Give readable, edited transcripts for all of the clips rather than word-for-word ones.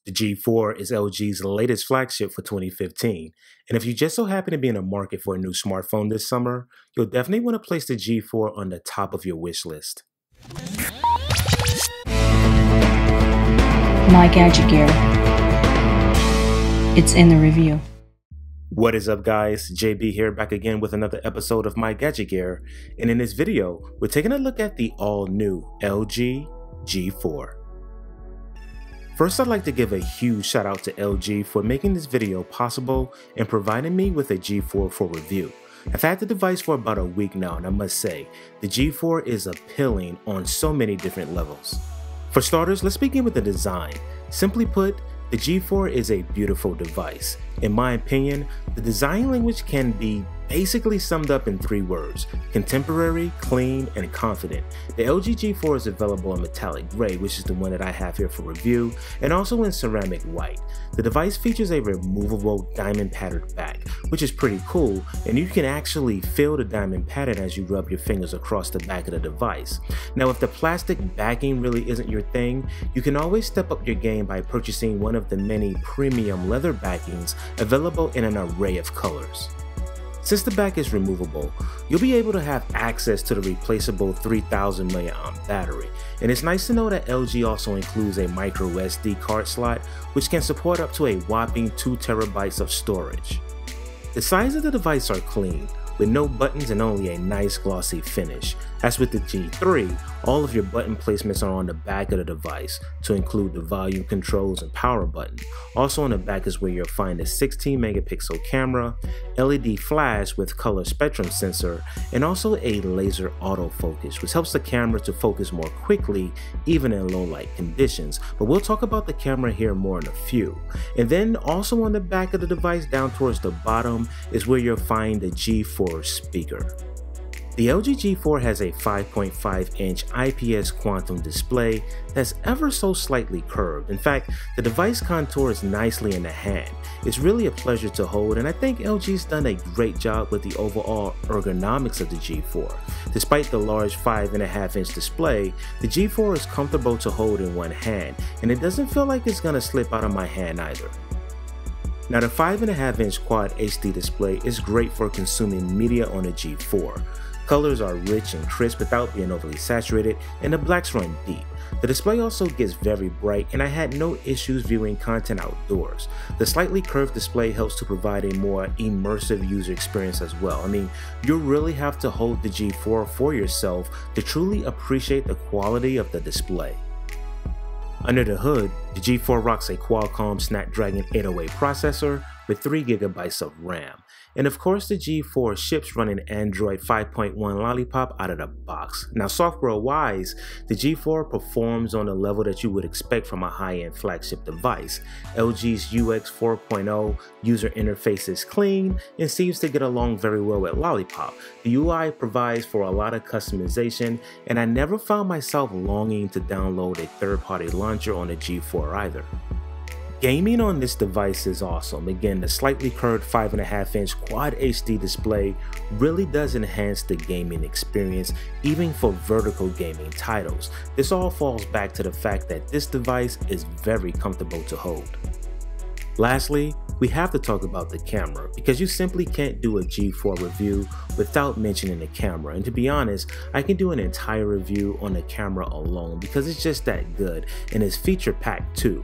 The G4 is LG's latest flagship for 2015, and if you just so happen to be in the market for a new smartphone this summer, you'll definitely want to place the G4 on the top of your wish list. MiGadgetGear. It's in the review. What is up, guys? JB here, back again with another episode of MiGadgetGear, and in this video, we're taking a look at the all-new LG G4. First, I'd like to give a huge shout out to LG for making this video possible and providing me with a G4 for review. I've had the device for about a week now, and I must say, the G4 is appealing on so many different levels. For starters, let's begin with the design. Simply put, the G4 is a beautiful device. In my opinion, the design language can be basically summed up in 3 words: contemporary, clean, and confident. The LG G4 is available in metallic gray, which is the one that I have here for review, and also in ceramic white. The device features a removable diamond patterned back, which is pretty cool, and you can actually feel the diamond pattern as you rub your fingers across the back of the device. Now, if the plastic backing really isn't your thing, you can always step up your game by purchasing one of the many premium leather backings available in an array of colors. Since the back is removable, you'll be able to have access to the replaceable 3000 mAh battery, and it's nice to know that LG also includes a micro SD card slot, which can support up to a whopping 2 TB of storage. The sides of the device are clean, with no buttons and only a nice glossy finish. As with the G3, all of your button placements are on the back of the device, to include the volume controls and power button. Also on the back is where you'll find a 16 megapixel camera, LED flash with color spectrum sensor, and also a laser autofocus, which helps the camera to focus more quickly even in low light conditions. But we'll talk about the camera here more in a few. And then also on the back of the device down towards the bottom is where you'll find the G4 speaker. The LG G4 has a 5.5-inch IPS quantum display that's ever so slightly curved. In fact, the device contours nicely in the hand. It's really a pleasure to hold, and I think LG's done a great job with the overall ergonomics of the G4. Despite the large 5.5-inch display, the G4 is comfortable to hold in one hand, and it doesn't feel like it's gonna slip out of my hand either. Now, the 5.5-inch Quad HD display is great for consuming media on a G4. Colors are rich and crisp without being overly saturated, and the blacks run deep. The display also gets very bright, and I had no issues viewing content outdoors. The slightly curved display helps to provide a more immersive user experience as well. I mean, you really have to hold the G4 for yourself to truly appreciate the quality of the display. Under the hood, the G4 rocks a Qualcomm Snapdragon 808 processor with 3 GB of RAM. And of course, the G4 ships running Android 5.1 Lollipop out of the box. Now, software-wise, the G4 performs on the level that you would expect from a high-end flagship device. LG's UX 4.0 user interface is clean and seems to get along very well with Lollipop. The UI provides for a lot of customization, and I never found myself longing to download a third-party launcher on the G4 either. Gaming on this device is awesome. Again, the slightly curved 5.5-inch Quad HD display really does enhance the gaming experience, even for vertical gaming titles. This all falls back to the fact that this device is very comfortable to hold. Lastly, we have to talk about the camera, because you simply can't do a G4 review without mentioning the camera. And to be honest, I can do an entire review on the camera alone because it's just that good, and it's feature packed too.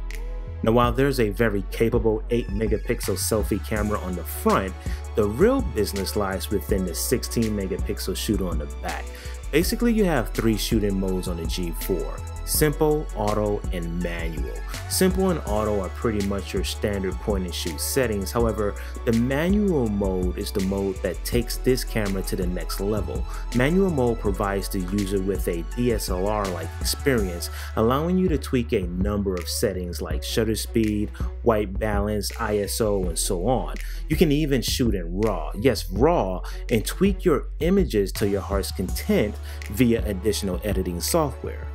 Now, while there's a very capable 8 megapixel selfie camera on the front, the real business lies within the 16 megapixel shooter on the back. Basically, you have 3 shooting modes on the G4: simple, auto, and manual. Simple and auto are pretty much your standard point and shoot settings. However, the manual mode is the mode that takes this camera to the next level. Manual mode provides the user with a DSLR-like experience, allowing you to tweak a number of settings like shutter speed, white balance, ISO, and so on. You can even shoot in RAW, yes, RAW, and tweak your images to your heart's content via additional editing software.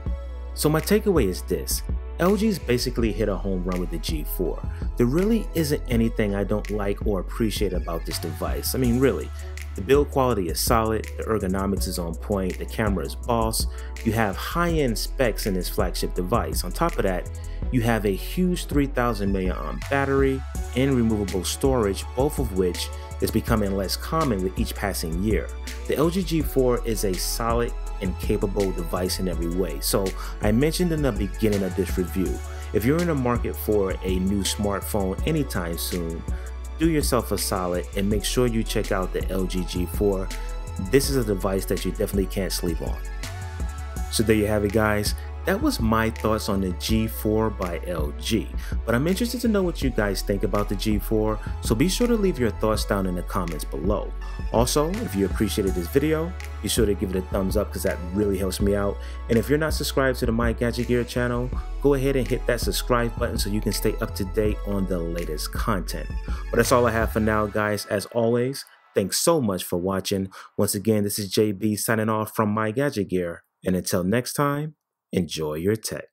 So my takeaway is this: LG's basically hit a home run with the G4. There really isn't anything I don't like or appreciate about this device. I mean, really, The build quality is solid, the ergonomics is on point, the camera is boss, you have high-end specs in this flagship device. On top of that, you have a huge 3000 mAh battery and removable storage, both of which is becoming less common with each passing year. The LG G4 is a solid and capable device in every way. So I mentioned in the beginning of this review, if you're in the market for a new smartphone anytime soon, do yourself a solid and make sure you check out the LG G4. This is a device that you definitely can't sleep on. So there you have it, guys. That was my thoughts on the G4 by LG, but I'm interested to know what you guys think about the G4, so be sure to leave your thoughts down in the comments below. Also, if you appreciated this video, be sure to give it a thumbs up because that really helps me out. And if you're not subscribed to the MiGadgetGear channel, go ahead and hit that subscribe button so you can stay up to date on the latest content. But that's all I have for now, guys. As always, thanks so much for watching. Once again, this is JB signing off from MiGadgetGear, and until next time, enjoy your tech.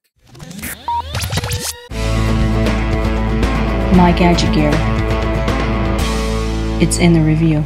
MiGadgetGear. It's in the review.